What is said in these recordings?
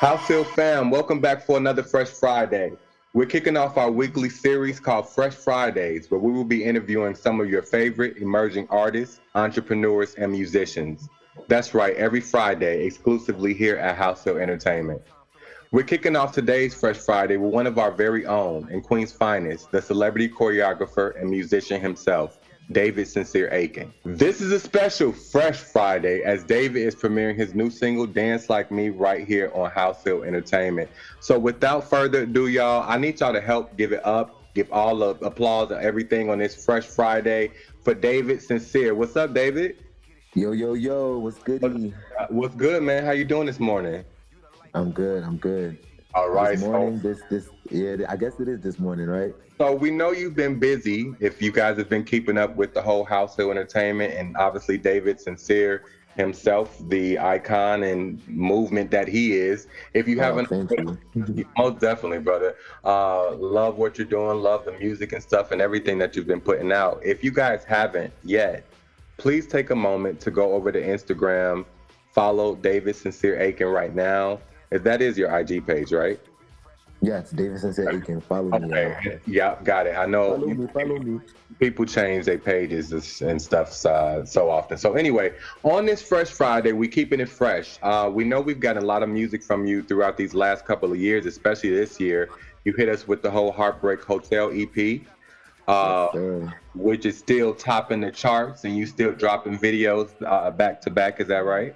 HausHill fam, welcome back for another Fresh Friday. We're kicking off our weekly series called Fresh Fridays, where we will be interviewing some of your favorite emerging artists, entrepreneurs, and musicians. That's right, every Friday, exclusively here at HausHill Entertainment. We're kicking off today's Fresh Friday with one of our very own and Queen's finest, the celebrity choreographer and musician himself, David Sincere Aiken. This is a special Fresh Friday as David is premiering his new single, Dance Like Me, right here on HausHill Entertainment. So without further ado, y'all, I need y'all to help give it up, give all the applause and everything on this Fresh Friday for David Sincere. What's up, David? Yo, yo, yo, what's goody? What's good, man? How you doing this morning? I'm good, I'm good. All This right, so morning, yeah, I guess it is this morning, right? So we know you've been busy. If you guys have been keeping up with the whole House Hill Entertainment and obviously David Sincere himself, the icon and movement that he is. If you Oh, haven't, thank you. most definitely, brother. Love what you're doing. Love the music and stuff and everything that you've been putting out. If you guys haven't yet, please take a moment to go over to Instagram, follow David Sincere Aiken right now. If that is your IG page, right? Yes, Davidson said he can follow me, y'all. Okay. Yeah, got it. I know Follow me. people change their pages and stuff so often. So anyway, on this Fresh Friday, we keeping it fresh. We know we've gotten a lot of music from you throughout these last couple of years, especially this year. You hit us with the whole Heartbreak Hotel EP, Yes, uh, sir. which is still topping the charts, and you still dropping videos back to back. Is that right?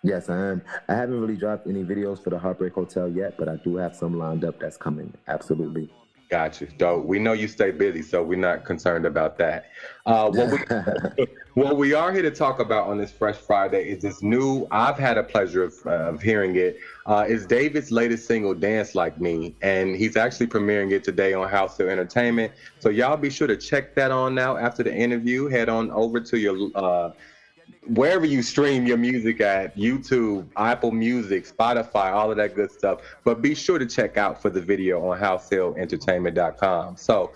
Yes, I am. I haven't really dropped any videos for the Heartbreak Hotel yet, but I do have some lined up that's coming. Absolutely. Got you. So we know you stay busy, so we're not concerned about that. What we what we are here to talk about on this Fresh Friday is this new. I've had a pleasure of hearing it. Is David's latest single, "Dance Like Me," and he's actually premiering it today on House of Entertainment. So y'all be sure to check that on now after the interview. Head on over to your wherever you stream your music at, YouTube, Apple Music, Spotify, all of that good stuff. But be sure to check out for the video on HausHillEntertainment.com. So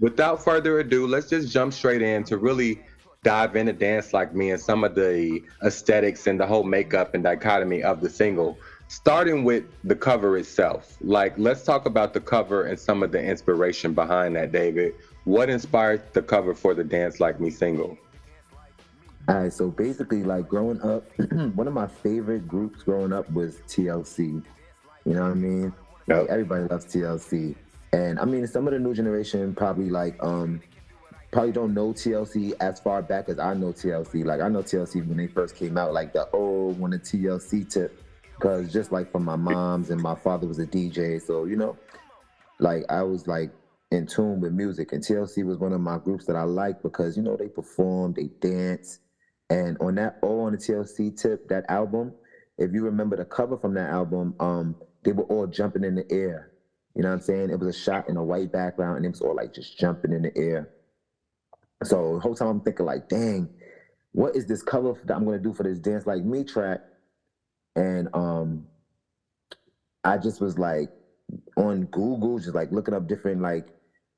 without further ado, let's just jump straight in to really dive into Dance Like Me and some of the aesthetics and the whole makeup and dichotomy of the single. Starting with the cover itself. Like, let's talk about the cover and some of the inspiration behind that, David. What inspired the cover for the Dance Like Me single? All right, so basically, like growing up, one of my favorite groups growing up was TLC. You know what I mean? Like Yep. everybody loves TLC. And I mean, some of the new generation probably don't know TLC as far back as I know TLC. Like I know TLC when they first came out, like the old one, the TLC tip, because just like from my mom's and my father was a DJ, so like I was like in tune with music, and TLC was one of my groups that I liked because they perform, they dance, and on the TLC tip, that album, if you remember the cover from that album, they were all jumping in the air. You know what I'm saying? It was a shot in a white background, and it was all like just jumping in the air. So the whole time I'm thinking like, dang, what is this cover that I'm gonna do for this Dance Like Me track? And I just was like on Google, just like looking up different like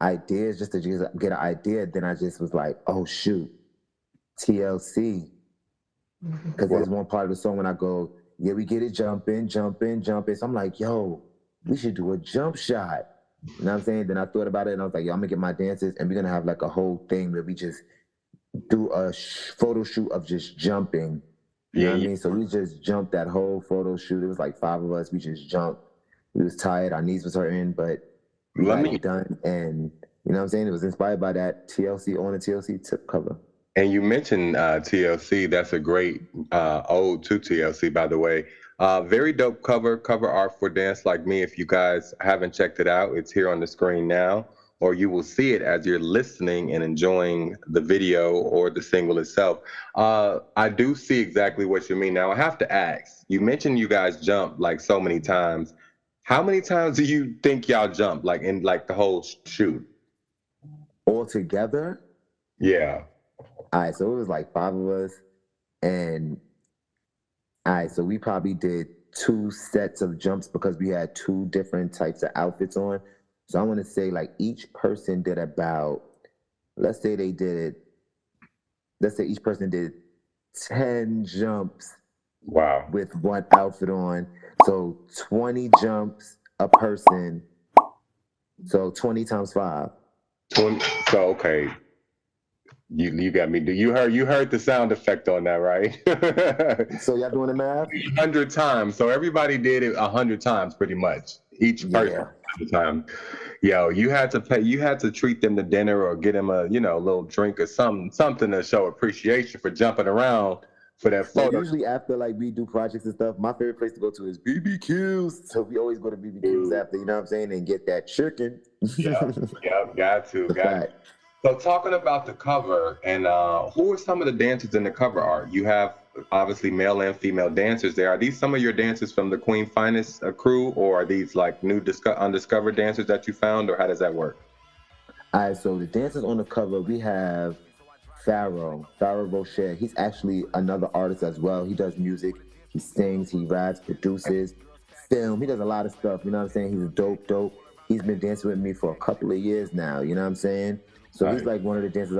ideas just to just get an idea. Then I just was like, oh shoot, TLC. Because Well, there's one part of the song when I go, yeah, we get it jumping, jumping, jumping. So I'm like, yo, we should do a jump shot. You know what I'm saying? Then I thought about it and I was like, yo, I'm gonna get my dancers and we're gonna have like a whole thing where we just do a photo shoot of just jumping. You know yeah, what I you, mean? So we just jumped that whole photo shoot. It was like five of us. We just jumped. We was tired. Our knees was hurting, but we let got me it done. And you know what I'm saying? It was inspired by that TLC on the TLC tip cover. And you mentioned TLC. That's a great ode to TLC, by the way. Very dope cover art for Dance Like Me. If you guys haven't checked it out, it's here on the screen now, or you will see it as you're listening and enjoying the video or the single itself. I do see exactly what you mean. Now, I have to ask, you mentioned you guys jump like so many times. How many times do you think y'all jump, like in like the whole shoot? All together, Yeah. all right, so it was like five of us. And all right, so we probably did two sets of jumps because we had two different types of outfits on. So I want to say like each person did about, let's say they did, let's say each person did 10 jumps Wow. with one outfit on. So 20 jumps a person. So 20 times five. 20, so okay, you got me. You heard the sound effect on that, right? So y'all doing the math? 100 times. So everybody did it 100 times, pretty much. Each person Yeah. 100 times. Yo, you had to pay. You had to treat them to dinner or get them a little drink or something to show appreciation for jumping around for that Like photo. usually after like we do projects and stuff, my favorite place to go to is BBQs. So we always go to BBQs after, you know what I'm saying, and get that chicken. Yeah, yeah, got to, The got to. fact. So talking about the cover and who are some of the dancers in the cover art? You have obviously male and female dancers there. Are these some of your dancers from the Queen Finest crew, or are these like new undiscovered dancers that you found, or how does that work? All right, so the dancers on the cover, we have Pharaoh Rocher. He's actually another artist as well. He does music, he sings, he raps, produces, film. He does a lot of stuff. You know what I'm saying? He's a dope. He's been dancing with me for a couple of years now. You know what I'm saying? So he's Right. like one of the dancers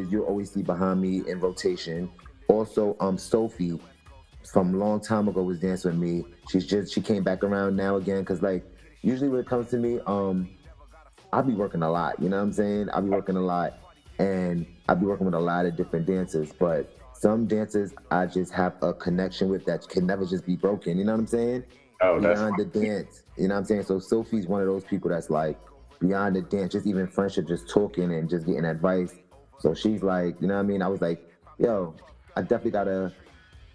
you'll always see behind me in rotation. Also, Sophie from a long time ago was dancing with me. She came back around now again because like usually when it comes to me, I'll be working a lot, you know what I'm saying? I'll be working a lot and I'll be working with a lot of different dancers, but some dancers I just have a connection with that can never just be broken, you know what I'm saying? Oh, that's Beyond the dance, you know what I'm saying? So Sophie's one of those people that's like beyond the dance, just even friendship, just talking and just getting advice. So she's like, you know what I mean? I was like, yo, I definitely gotta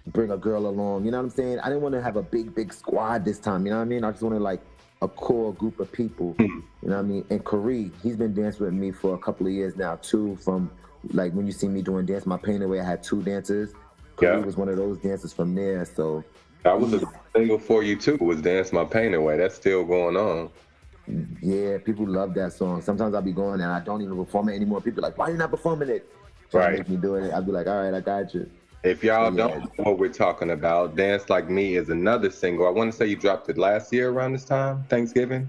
bring a girl along. You know what I'm saying? I didn't want to have a big squad this time. You know what I mean? I just wanted like a core group of people. You know what I mean? And Kari, he's been dancing with me for a couple of years now too. From like when you see me doing Dance My Pain Away, I had two dancers. Kari yeah. was one of those dancers from there. So That was a he's single for you too. Was Dance My Pain Away. That's still going on. yeah, people love that song. Sometimes I'll be going and I don't even perform it anymore. People are like, why you not performing it? Trying to Right. make me do it. I'll be like, all right, I got you. If So y'all don't yeah, know what we're talking about, Dance Like Me is another single. I want to say you dropped it last year around this time, Thanksgiving,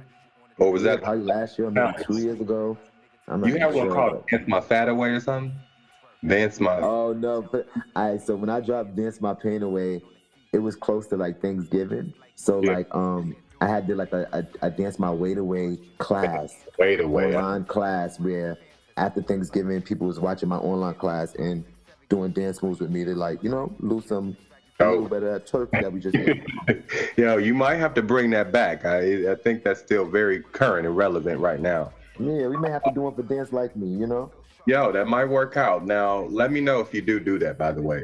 or was yeah, that? probably last year, maybe 2 years ago. I'm not You even have one sure, called but Dance My Fat Away or something? Dance My. oh no, but I so when I dropped Dance My Pain Away, it was close to like Thanksgiving. So Yeah. like I had did like a Dance My Weight Away class, Wait Away. online class where after Thanksgiving people was watching my online class and doing dance moves with me to like, lose a little Oh. bit of that turkey that we just ate. You might have to bring that back. I think that's still very current and relevant right now. Yeah, we may have to do one for Dance Like Me. Yo, that might work out. Now, let me know if you do that, by the way.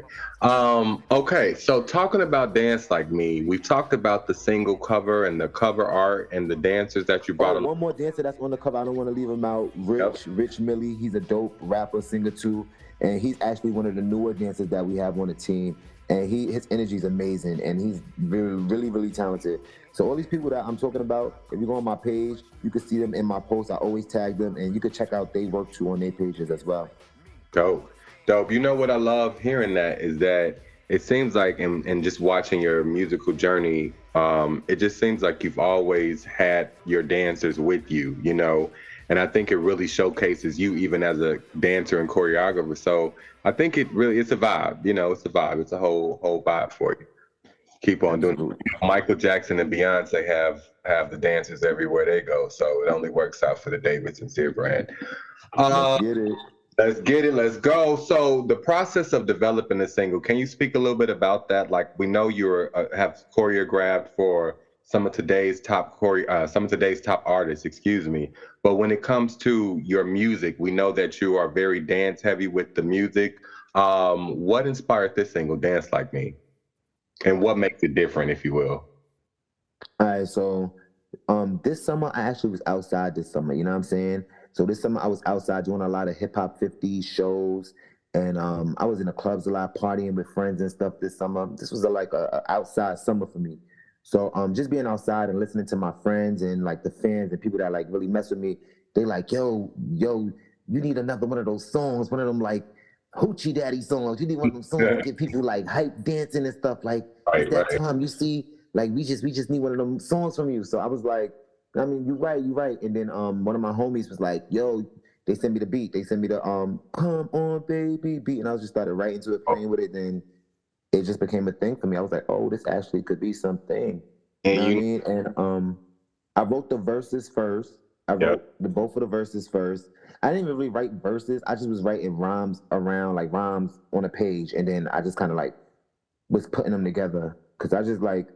Okay, so talking about Dance Like Me, we've talked about the single cover and the cover art and the dancers that you Oh, brought along. one more dancer that's on the cover. I don't want to leave him out. Yep. Rich Millie. He's a dope rapper, singer too, and he's actually one of the newer dancers that we have on the team. And his energy is amazing, and he's really talented. So all these people that I'm talking about, if you go on my page, you can see them in my posts. I always tag them, and you can check out they work too on their pages as well. Dope. Dope. You know what I love hearing that is that it seems like in just watching your musical journey, it just seems like you've always had your dancers with you. And I think it really showcases you even as a dancer and choreographer. So I think it's a vibe, it's a vibe. It's a whole vibe for you. Keep on doing Absolutely. it. Michael Jackson and Beyonce have the dancers everywhere they go. So it only works out for the David Sincere brand. Let's Uh, get it. Let's get it. Let's go. So the process of developing a single, can you speak a little bit about that? Like we know you have choreographed for some of today's top artists, excuse me. But when it comes to your music, we know that you are very dance heavy with the music. What inspired this single, Dance Like Me? And what makes it different, if you will? All right, so this summer I actually was outside this summer, you know what I'm saying? So this summer I was outside doing a lot of hip hop 50 shows and I was in the clubs a lot partying with friends and stuff this summer. This was like a outside summer for me. So just being outside and listening to my friends and like the fans and people that like really mess with me, they like, yo, you need another one of those songs, one of them like hoochie daddy songs. You need one of them songs to Yeah. get people like hype dancing and stuff. Like it's Right, that right. time you see like we just need one of them songs from you. So I was like, I mean, you're right. And then one of my homies was like, yo, they sent me the beat. They sent me the come on baby beat, and I just started writing to it, playing with it. Then it just became a thing for me. I was like, oh, this actually could be something. You And know what I you, mean? And I wrote the verses first. I yeah. wrote both of the verses first. I didn't even really write verses. I just was writing rhymes around, like rhymes on a page, and then I just kind of like was putting them together because I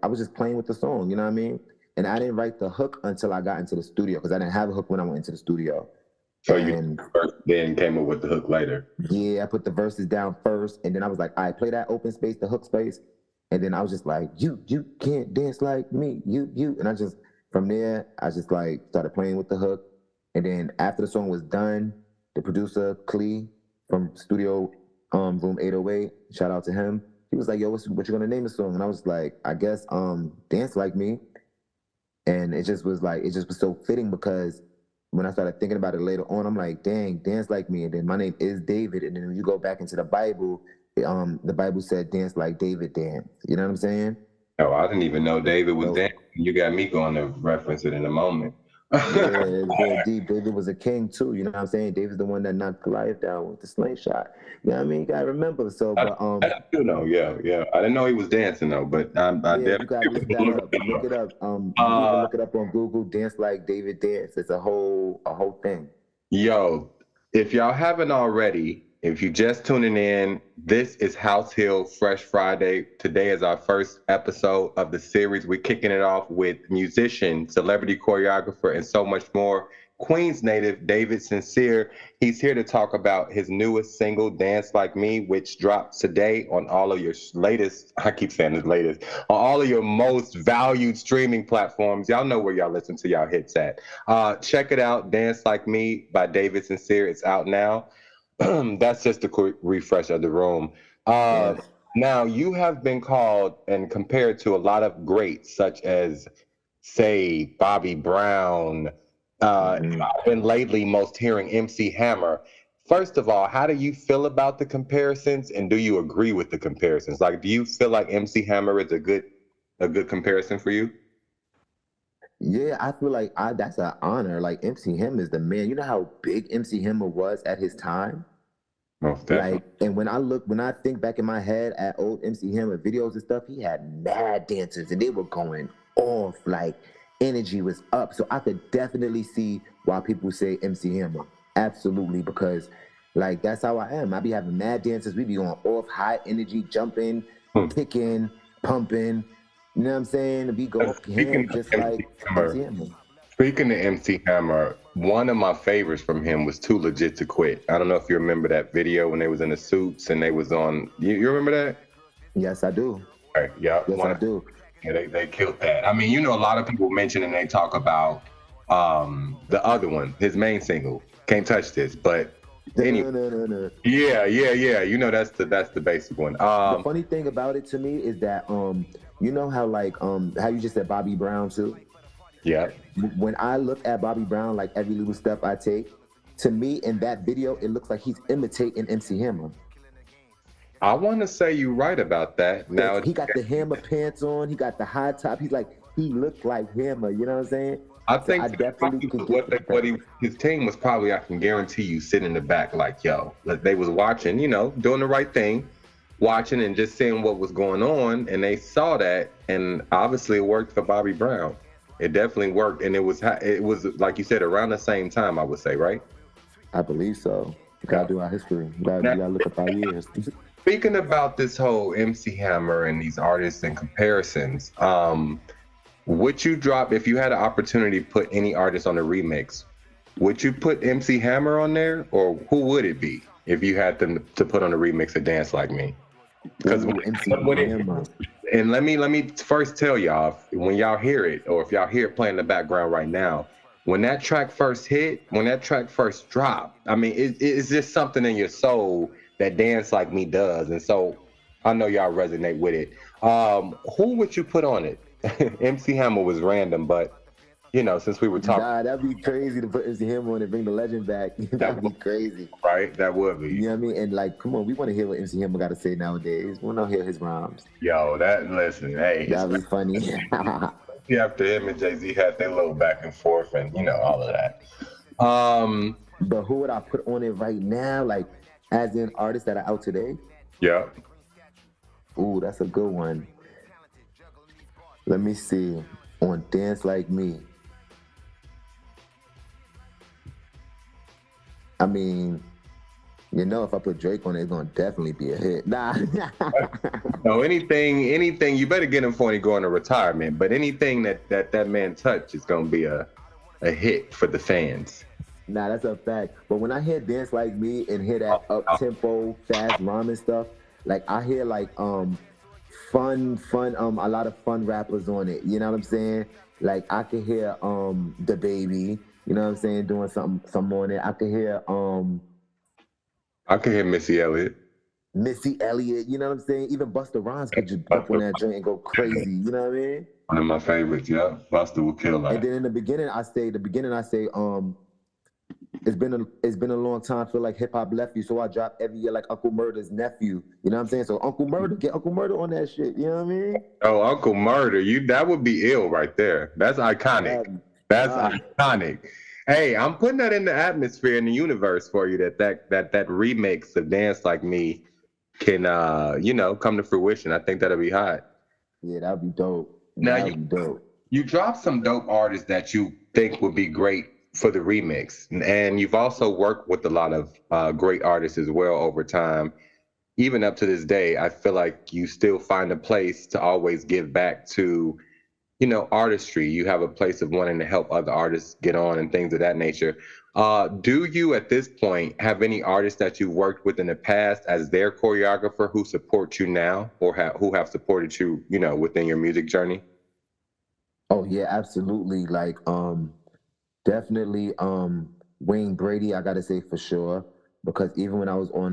was just playing with the song. You know what I mean? And I didn't write the hook until I got into the studio because I didn't have a hook when I went into the studio. So you And first then came up with the hook later. yeah, I put the verses down first, and then I was like, I play that open space, the hook space, and then I was just like, you can't dance like me, you, and I just from there, I just like started playing with the hook, and then after the song was done, the producer Clee from Studio Room 808, shout out to him. He was like, yo, what you gonna name the song? And I was like, I guess Dance Like Me, and it just was so fitting because when I started thinking about it later on, I'm like, dang, dance like me. And then my name is David. And then when you go back into the Bible said dance like David dance. You know what I'm saying? Oh, I didn't even know David was So dancing. You got me going to reference it in a moment. yeah, it's real deep. David was a king too. You know what I'm saying? David's the one that knocked Goliath down with the slingshot. You know what I mean? You gotta remember. So, but I do know, yeah, yeah. I didn't know he was dancing though, but I yeah, you gotta look that definitely up. Look it up. You can even uh, look it up on Google. Dance like David dance. It's a whole thing. yo, if y'all haven't already, if you just tuning in, this is HausHill Fresh Friday. Today is our first episode of the series. We're kicking it off with musician, celebrity choreographer, and so much more. Queens native David Sincere. He's here to talk about his newest single, Dance Like Me, which drops today on all of your latest, I keep saying this latest, on all of your most valued streaming platforms. Y'all know where y'all listen to y'all hits at. Check it out, Dance Like Me by David Sincere. It's out now. That's just a quick refresh of the room. Uh, Yes. Now, you have been called and compared to a lot of greats, such as, say, Bobby Brown. Mhm. I've been lately most hearing MC Hammer. First of all, how do you feel about the comparisons, and do you agree with the comparisons? Like, do you feel like MC Hammer is a good comparison for you? Yeah, I feel like that's an honor. Like MC Hammer is the man. You know how big MC Hammer was at his time? Most Like, definitely. and when I think back in my head at old MC Hammer videos and stuff, he had mad dancers and they were going off. Like, energy was up. So I could definitely see why people say MC Hammer. Absolutely, because like that's how I am. I be having mad dancers. We be going off, high energy, jumping, Hmm. kicking, pumping. You know what I'm saying? We go Speaking ham of just like MC Hammer, MC Hammer. Speaking of MC Hammer, one of my favorites from him was Too Legit to Quit. I don't know if you remember that video when they was in the suits and they was on. You remember that? Yes, I do. Right. Yeah. Yes, One. I do. Yeah, they killed that. I mean, you know, a lot of people mention and they talk about the other one, his main single, "Can't Touch This." But anyway, Dun-dun-dun-dun-dun. yeah. You know, that's the basic one. The funny thing about it to me is that you know how like how you just said Bobby Brown too. Yeah. When I look at Bobby Brown, like every little step I take, to me in that video, it looks like he's imitating MC Hammer. I want to say you're right about that. Now, He got the Hammer pants on, he got the high top. He's like he looked like Hammer. You know what I'm saying? I So I think definitely could get the comparison. his team was probably, I can guarantee you, sitting in the back like, yo, like they was watching, you know, doing the right thing, watching and just seeing what was going on, and they saw that, and obviously it worked for Bobby Brown. It definitely worked, and it was like you said, around the same time, I would say, right? I believe so. We Yeah. gotta do our history. We Now, gotta look up our years. speaking about this whole MC Hammer and these artists and comparisons, would you drop if you had an opportunity to put any artist on a remix? Would you put MC Hammer on there, or who would it be if you had them to put on a remix of "Dance Like Me"? Because Ooh, MC Hammer. and let me first tell y'all, when y'all hear it, or if y'all hear it playing in the background right now, when that track first hit, when that track first dropped, I mean, it's just something in your soul that "Dance Like Me" does, and so I know y'all resonate with it. Who would you put on it? MC Hammer was random, but you know, since we were talking, Nah, that'd be crazy to put MC Hammer on and bring the legend back. That'd be crazy. right? That would be. You know what I mean? And like, come on, we want to hear what MC Hammer got to say nowadays. We want to hear his rhymes. Yo, that listen, hey, That'd be funny. especially after him and Jay Z had their little back and forth, and you know all of that. Um, But who would I put on it right now? Like, as in artists that are out today? yeah. Ooh, that's a good one. Let me see. On Dance Like Me. I mean, if I put Drake on it, it's gonna definitely be a hit. Nah. No, anything, you better get him before he go into retirement. But anything that man touch is gonna be a hit for the fans. Nah, that's a fact. But when I hear Dance Like Me and hear that up tempo, fast rhyming stuff, like I hear like fun a lot of fun rappers on it. You know what I'm saying? Like I could hear the baby, you know what I'm saying, doing something on it. I could hear I can hear Missy Elliott. Missy Elliott, you know what I'm saying? Even Busta Rhymes could just jump on that joint and go crazy, you know what I mean? One of my favorites, yeah. Busta will kill And that. then in the beginning I say it's been a long time. Feel like hip hop left you, so I drop every year like Uncle Murder's nephew. You know what I'm saying? So Uncle Murder, get Uncle Murder on that shit. You know what I mean? Oh, Uncle Murder, that would be ill right there. That's iconic. That's iconic. Hey, I'm putting that in the atmosphere in the universe for you. That remix of Dance Like Me can come to fruition. I think that'll be hot. Yeah, that'd be dope. Now That'd be dope. you dropped some dope artists that you think would be great for the remix, and you've also worked with a lot of great artists as well over time. Even up to this day, I feel like you still find a place to always give back to, artistry. You have a place of wanting to help other artists get on and things of that nature. Do you, at this point, have any artists that you worked with in the past as their choreographer who support you now, or who have supported you, within your music journey? Oh yeah, absolutely. Like definitely Wayne Brady, I gotta say for sure. Because even when I was on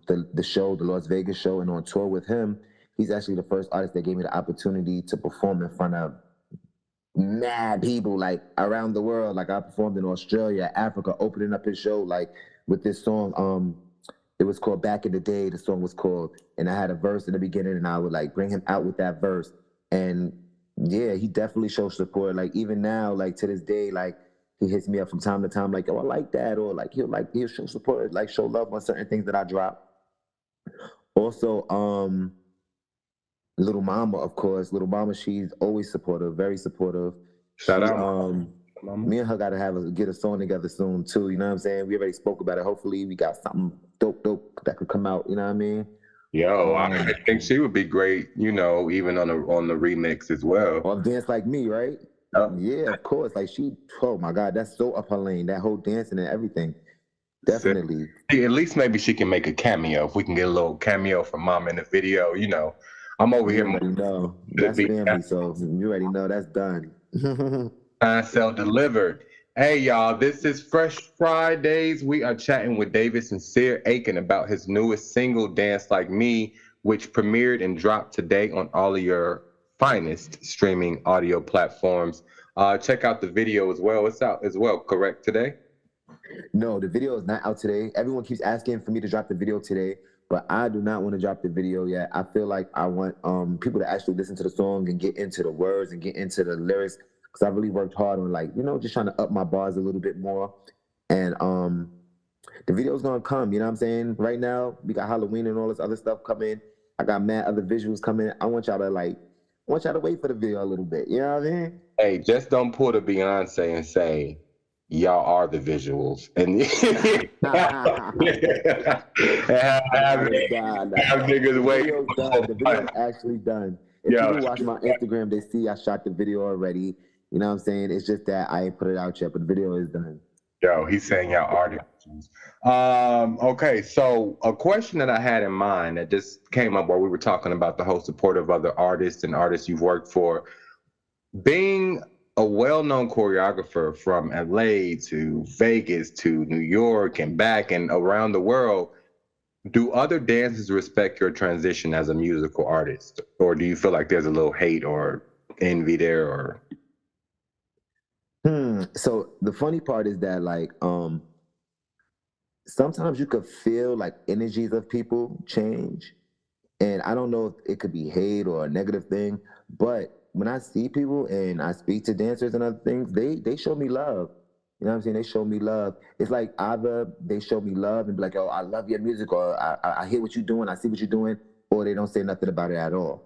the show, the Las Vegas show, and on tour with him, he's actually the first artist that gave me the opportunity to perform in front of mad people like around the world. Like I performed in Australia, Africa, opening up his show like with this song. It was called Back in the Day. The song was called, and I had a verse in the beginning, and I would like bring him out with that verse. And yeah, he definitely shows support. Like even now, like to this day, like he hits me up from time to time, like, oh, I like that, or like he'll show support, like show love on certain things that I drop. Also, Little Mama, of course. Little Mama, she's always supportive, very supportive. Shout She, out, Mama. me and her gotta get a song together soon too. You know what I'm saying? We already spoke about it. Hopefully, we got something dope that could come out. You know what I mean? Yo, I think she would be great, even on the remix as well. Or Dance Like Me, right? Yeah, of course. Like oh my God, that's so up her lane. That whole dancing and everything. Definitely. At least maybe she can make a cameo. If we can get a little cameo from Mama in the video, I'm over here. You already know. That's family, so you already know that's done. Sell delivered. Hey y'all, this is Fresh Fridays. We are chatting with David Sincere Aiken about his newest single, Dance Like Me, which premiered and dropped today on all of your finest streaming audio platforms. Check out the video as well. It's out as well, correct, today? No, the video is not out today. Everyone keeps asking for me to drop the video today, but I do not want to drop the video yet. I feel like I want people to actually listen to the song and get into the words and get into the lyrics, because I really worked hard on like, just trying to up my bars a little bit more. And the video's gonna come, you know what I'm saying? Right now, we got Halloween and all this other stuff coming. I got mad other visuals coming. I want y'all to wait for the video a little bit. You know what I mean? Hey, just don't pull the Beyonce and say, y'all are the visuals. And have niggas wait. The video's actually done. If people watch my Instagram, they see I shot the video already. You know what I'm saying? It's just that I ain't put it out yet, but the video is done. Yo, he's saying y'all are the visuals. Okay, so a question that I had in mind that just came up while we were talking about the whole support of other artists and artists you've worked for. Being a well-known choreographer from LA to Vegas to New York and back and around the world, do other dancers respect your transition as a musical artist? Or do you feel like there's a little hate or envy there or? So the funny part is that like sometimes you could feel like energies of people change. And I don't know if it could be hate or a negative thing, but when I see people and I speak to dancers and other things, they show me love. You know what I'm saying? They show me love. It's like either they show me love and be like, "Oh, I love your music," or I hear what you're doing, I see what you're doing, or they don't say nothing about it at all,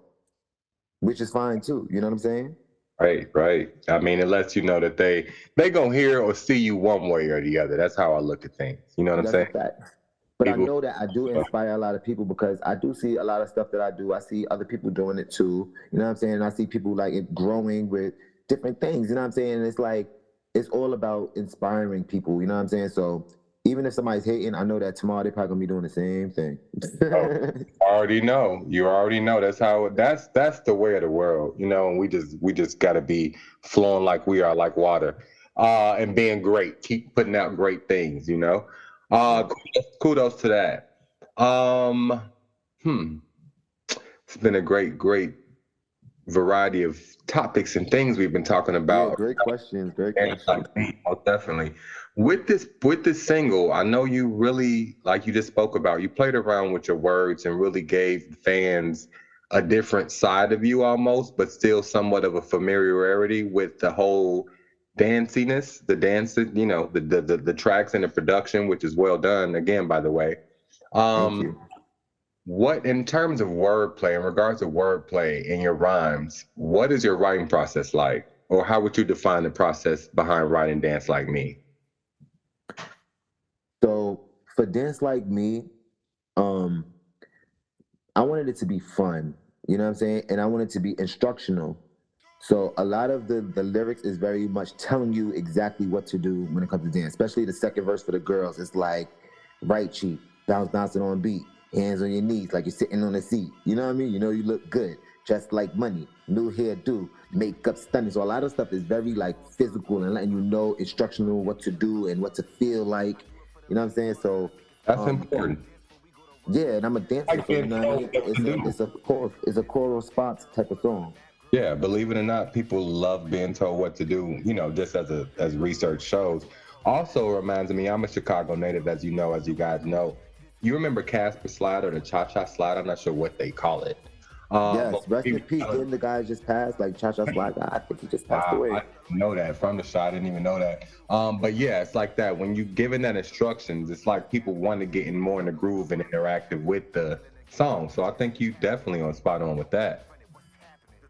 which is fine too. You know what I'm saying? Right, right. I mean, it lets you know that they gonna hear or see you one way or the other. That's how I look at things. You know what I'm That's a saying? fact. But I People, know that I do inspire a lot of people because I do see a lot of stuff that I do. I see other people doing it too. You know what I'm saying? I see people like it growing with different things. You know what I'm saying? And it's like it's all about inspiring people. You know what I'm saying? So even if somebody's hating, I know that tomorrow they're probably gonna be doing the same thing. oh, already know. You already know. That's the way of the world. You know, and we just got to be flowing like we are, like water, and being great. Keep putting out great things. You know, Yeah. kudos to that. Um, hmm. It's been a great variety of topics and things we've been talking Yeah, about. great questions. Great And questions. like me, most definitely. With this single, I know you really, like you just spoke about, you played around with your words and really gave fans a different side of you almost, but still somewhat of a familiarity with the whole danciness, the dance, the tracks and the production, which is well done again, by the way. Thank Um, you. what in terms of wordplay, in regards to wordplay in your rhymes, what is your writing process like? Or how would you define the process behind writing Dance Like Me? So for Dance Like Me, um, I wanted it to be fun. You know what I'm saying? And I wanted it to be instructional. So a lot of the lyrics is very much telling you exactly what to do when it comes to dance, especially the second verse for the girls. It's like right cheek, bouncing on beat, hands on your knees like you're sitting on a seat. You know what I mean? You know you look good, dressed like money, new hairdo, makeup stunning. So a lot of stuff is very like physical and letting you know instructional what to do and what to feel like. You know what I'm saying? So That's um, important. yeah, and I'm a dancer, Like so you being know what I told mean. what to do. It's a choral spots type of song. Yeah, believe it or not, people love being told what to do, just as research shows. Also reminds me, I'm a Chicago native, as you know, as you guys know. You remember Casper Slide or the Cha-Cha Slide? I'm not sure what they call it. But Yes, rest in peace. Didn't the guy just pass? Like Cha-Cha Slide guy, I think he just passed wow, away. I didn't know that from the shot. I didn't even know that. But yeah, it's like that. When you giving that instructions, it's like people want to get in more in the groove and interactive with the song. So I think you definitely on spot on with that.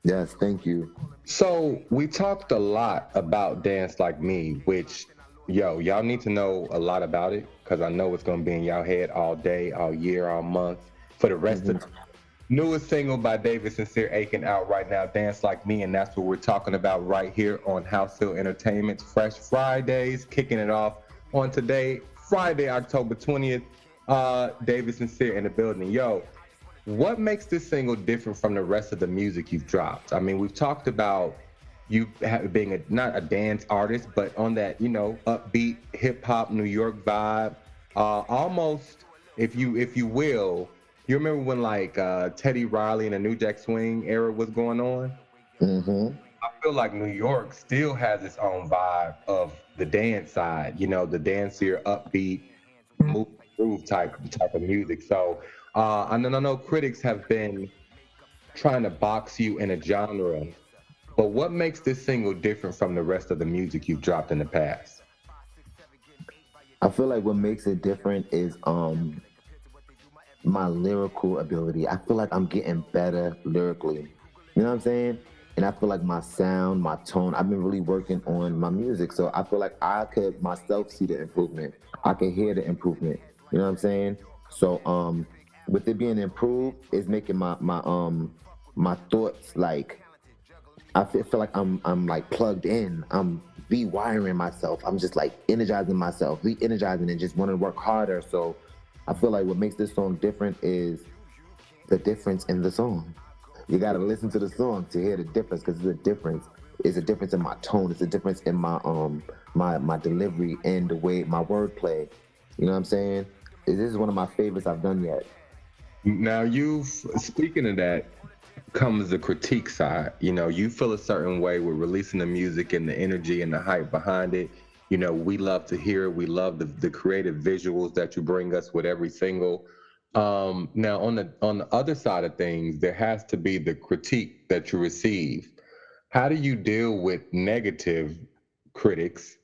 Yes, thank you. So we talked a lot about Dance Like Me, which, y'all need to know a lot about it because I know it's gonna be in y'all head all day, all year, all month for the rest of Hmm. the newest single by David Sincere Aiken out right now, Dance Like Me, and that's what we're talking about right here on HausHill Entertainment's Fresh Fridays, kicking it off on today, Friday, October 20th. David Sincere in the building. Yo, what makes this single different from the rest of the music you've dropped? I mean, we've talked about you being not a dance artist, but on that, upbeat hip hop New York vibe. Almost, if you will, you remember when like Teddy Riley and the New Jack Swing era was going on? Hmm. I feel like New York still has its own vibe of the dance side, the dancier, upbeat, move groove type of music. So I know critics have been trying to box you in a genre, but what makes this single different from the rest of the music you've dropped in the past? I feel like what makes it different is my lyrical ability. I feel like I'm getting better lyrically. You know what I'm saying? And I feel like my sound, my tone, I've been really working on my music. So I feel like I could myself see the improvement. I can hear the improvement. You know what I'm saying? So with it being improved, it's making my thoughts like I feel like I'm like plugged in. I'm rewiring myself. I'm just like energizing myself, re-energizing and just want to work harder. So I feel like what makes this song different is the difference in the song. You got to listen to the song to hear the difference because it's a difference. It's a difference in my tone. It's a difference in my delivery and the way my wordplay. You know what I'm saying? This is one of my favorites I've done yet. Now, speaking of that, comes the critique side. You feel a certain way with releasing the music and the energy and the hype behind it. We love to hear it. We love the creative visuals that you bring us with every single. Now, on the other side of things, there has to be the critique that you receive. How do you deal with negative critics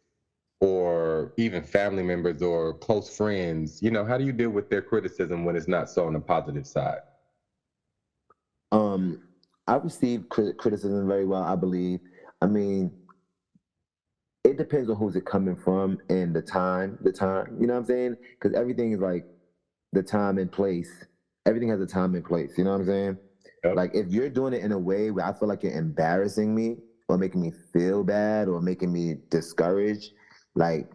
or even family members or close friends? How do you deal with their criticism when it's not so on the positive side? Um, I receive criticism very well, I believe. I mean, it depends on who's it coming from and the time, you know what I'm saying? Because everything is like the time and place. Everything has a time and place, you know what I'm saying? Yep. Like if you're doing it in a way where I feel like you're embarrassing me or making me feel bad or making me discouraged, like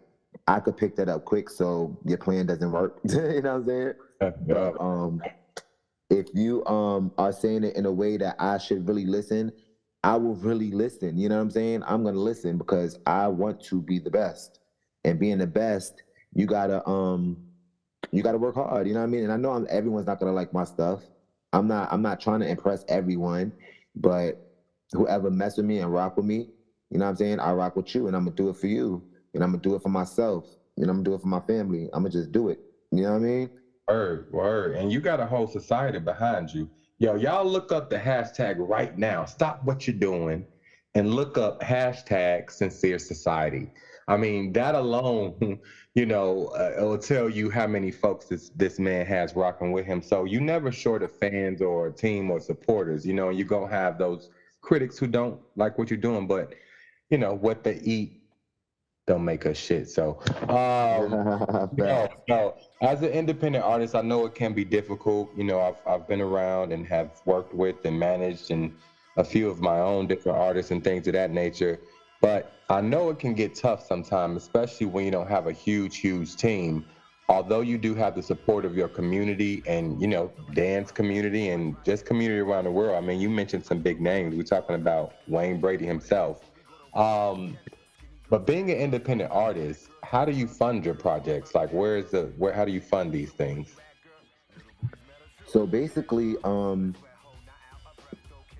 I could pick that up quick so your plan doesn't work. You know what I'm saying? Yeah. But if you are saying it in a way that I should really listen, I will really listen. You know what I'm saying? I'm gonna listen because I want to be the best. And being the best, you gotta work hard. You know what I mean? And I know everyone's not gonna like my stuff. I'm not trying to impress everyone, but whoever mess with me and rock with me, you know what I'm saying? I rock with you, and I'm gonna do it for you, and I'm gonna do it for myself, and I'm gonna do it for my family. I'm gonna just do it. You know what I mean? Word, word. And you got a whole society behind you. Yo, y'all look up the hashtag right now. Stop what you're doing and look up hashtag sincere society. I mean, that alone, it'll tell you how many folks this man has rocking with him. So you never short of fans or a team or supporters, and you're going to have those critics who don't like what you're doing, but, what they eat don't make us shit. So, Facts. no. As an independent artist, I know it can be difficult. I've been around and have worked with and managed and a few of my own different artists and things of that nature. But I know it can get tough sometimes, especially when you don't have a huge team. Although you do have the support of your community and dance community and just community around the world. I mean, you mentioned some big names. We're talking about Wayne Brady himself. Um, but being an independent artist, how do you fund your projects? Like, how do you fund these things? So basically,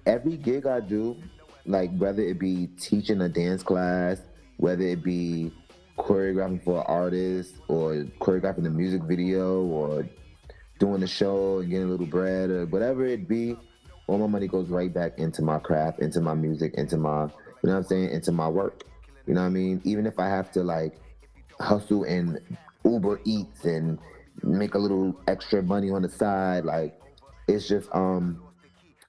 every gig I do, like whether it be teaching a dance class, whether it be choreographing for an artist or choreographing a music video or doing a show and getting a little bread or whatever it be, all my money goes right back into my craft, into my music, into my, you know what I'm saying, into my work. You know what I mean? Even if I have to like hustle and Uber Eats and make a little extra money on the side, like it's just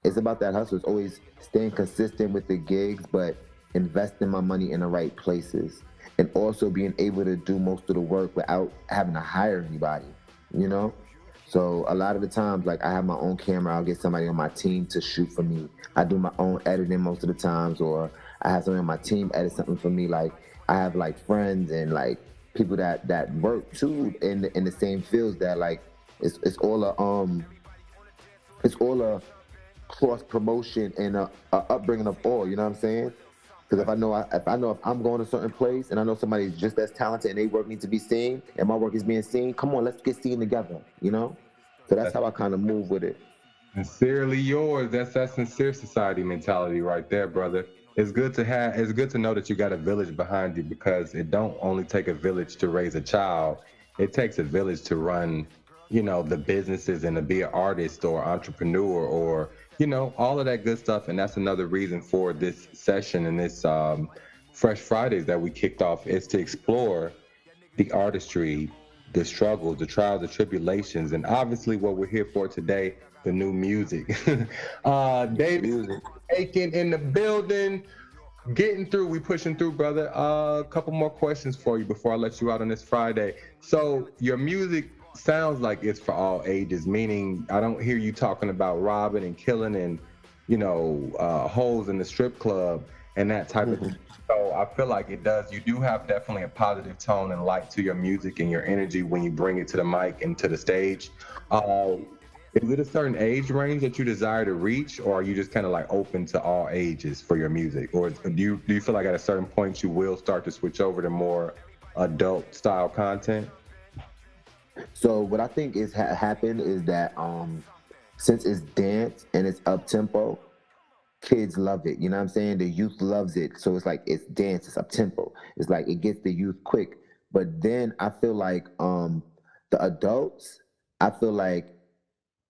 it's about that hustle. It's always staying consistent with the gigs, but investing my money in the right places. And also being able to do most of the work without having to hire anybody, you know? So a lot of the times, like I have my own camera, I'll get somebody on my team to shoot for me. I do my own editing most of the times, or I have somebody on my team edit something for me. Like I have like friends and like people that work too in the same fields that like it's all a cross promotion and a upbringing of all. You know what I'm saying? Because if I'm going to a certain place and I know somebody's just as talented and they work needs to be seen and my work is being seen, come on, let's get seen together. You know? So that's how I kind of move with it. Sincerely yours. That's that sincere society mentality right there, brother. It's good to know that you got a village behind you because it don't only take a village to raise a child. It takes a village to run, the businesses and to be an artist or entrepreneur or, all of that good stuff. And that's another reason for this session and this Fresh Fridays that we kicked off is to explore the artistry, the struggles, the trials, the tribulations, and obviously what we're here for today, the new music. David Music. Aiken in the building, getting through. We pushing through, brother. A couple more questions for you before I let you out on this Friday. So your music sounds like it's for all ages, meaning I don't hear you talking about robbing and killing and hoes in the strip club and that type of thing. So I feel like it does. You do have definitely a positive tone and light to your music and your energy when you bring it to the mic and to the stage. Uh, is it a certain age range that you desire to reach, or are you just kind of like open to all ages for your music, or do you feel like at a certain point you will start to switch over to more adult style content? So what I think is happened is that since it's dance and it's up tempo, kids love it. You know what I'm saying? The youth loves it. So it's like it's dance, it's up tempo. It's like it gets the youth quick. But then I feel like the adults, I feel like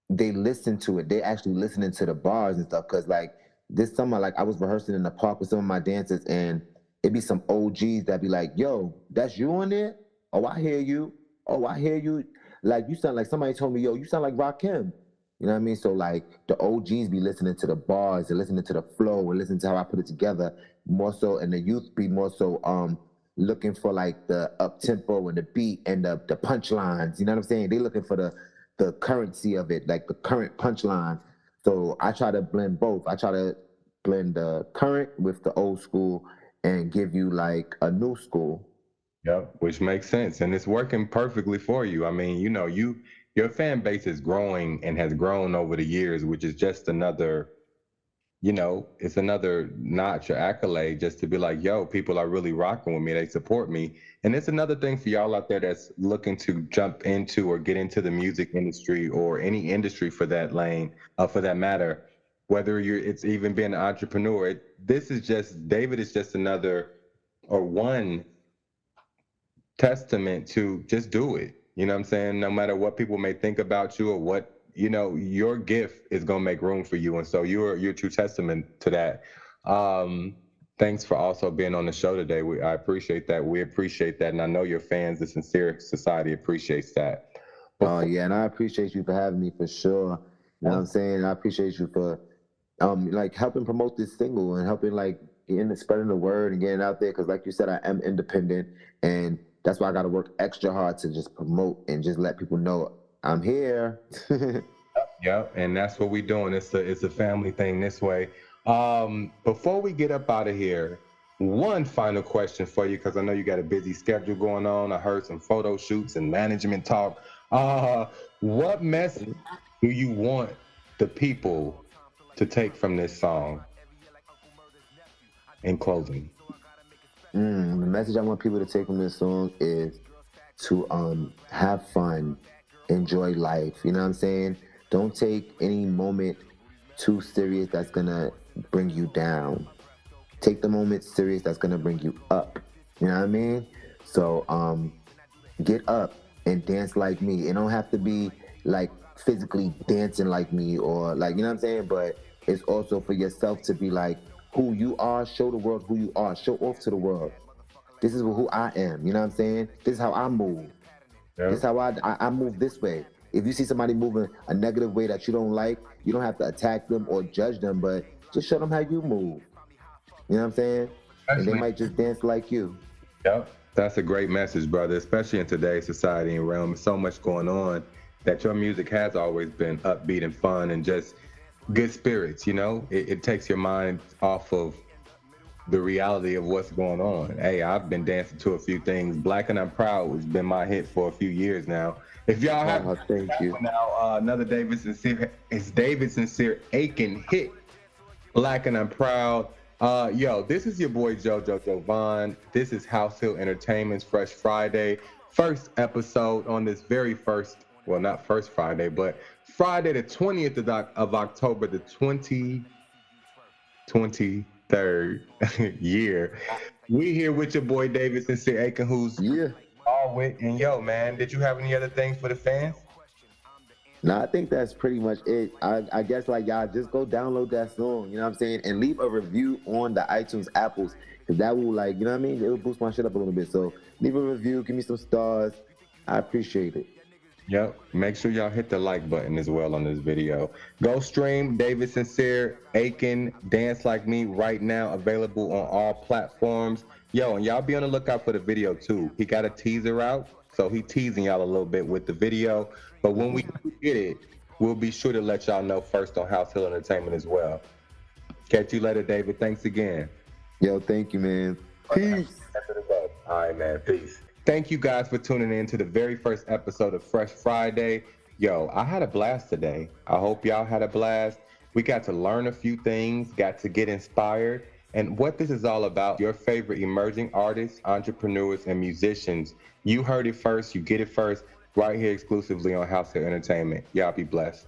they listen to it. They actually listening to the bars and stuff. Cause like this summer, like I was rehearsing in the park with some of my dancers, and it'd be some OGs that be like, "Yo, that's you on there? Oh, I hear you. Oh, I hear you. Like you sound like somebody told me, yo, you sound like Rakim." You know what I mean? So like the OGs be listening to the bars and listening to the flow and listening to how I put it together more so, and the youth be more so looking for like the up tempo and the beat and the punchlines. You know what I'm saying? They looking for the currency of it, like the current punchline. So I try to blend both. I try to blend the current with the old school and give you like a new school. Yep, which makes sense, and it's working perfectly for you. I mean, your fan base is growing and has grown over the years, which is just another, it's another notch or accolade just to be like, yo, people are really rocking with me. They support me. And it's another thing for y'all out there that's looking to jump into or get into the music industry or any industry for that lane, for that matter, whether it's even being an entrepreneur. David is just another or one testament to just do it. You know what I'm saying? No matter what people may think about you or what, your gift is gonna make room for you. And so you're true testament to that. Thanks for also being on the show today. I appreciate that. We appreciate that. And I know your fans, the Sincere Society, appreciates that. Oh yeah, and I appreciate you for having me for sure. You know what I'm saying? I appreciate you for like helping promote this single and helping like spreading the word and getting out there, because like you said, I am independent, and that's why I got to work extra hard to just promote and just let people know I'm here. Yep, and that's what we're doing. It's a family thing this way. Before we get up out of here, one final question for you, because I know you got a busy schedule going on. I heard some photo shoots and management talk. What message do you want the people to take from this song in closing? The message I want people to take from this song is to have fun, enjoy life. You know what I'm saying? Don't take any moment too serious that's gonna bring you down. Take the moment serious that's gonna bring you up. You know what I mean? So get up and dance like me. It don't have to be like physically dancing like me or like, you know what I'm saying? But it's also for yourself to be like who you are, show the world who you are, show off to the world. This is who I am, you know what I'm saying? This is how I move. Yeah. This is how I move this way. If you see somebody moving a negative way that you don't like, you don't have to attack them or judge them, but just show them how you move. You know what I'm saying? And they might just dance like you. Yep. That's a great message, brother, especially in today's society and realm. So much going on that your music has always been upbeat and fun and just good spirits, It takes your mind off of the reality of what's going on. Hey, I've been dancing to a few things. Black and I'm Proud has been my hit for a few years now. If y'all have thank you. Now, another David Sincere Aiken hit, Black and I'm Proud. This is your boy Jovon. This is HausHill Entertainment's Fresh Friday. First episode on this very first, well, not first Friday, but Friday the 20th of October, the 2023rd year. We here with your boy David Sincere Aiken, who's all with. And man, did you have any other things for the fans? No, I think that's pretty much it. I guess like y'all just go download that song, you know what I'm saying, and leave a review on the iTunes Apples, because that will, like, you know what I mean, it will boost my shit up a little bit. So leave a review, give me some stars. I appreciate it. Yep. Make sure y'all hit the like button as well on this video. Go stream David Sincere Aiken Dance Like Me right now, available on all platforms. And y'all be on the lookout for the video too. He got a teaser out, so he teasing y'all a little bit with the video. But when we get it, we'll be sure to let y'all know first on HausHill Entertainment as well. Catch you later, David. Thanks again. Thank you, man. Peace. All right, man. Peace. Thank you guys for tuning in to the very first episode of Fresh Friday. I had a blast today. I hope y'all had a blast. We got to learn a few things, got to get inspired. And what this is all about, your favorite emerging artists, entrepreneurs, and musicians. You heard it first, you get it first, right here exclusively on HausHill Entertainment. Y'all be blessed.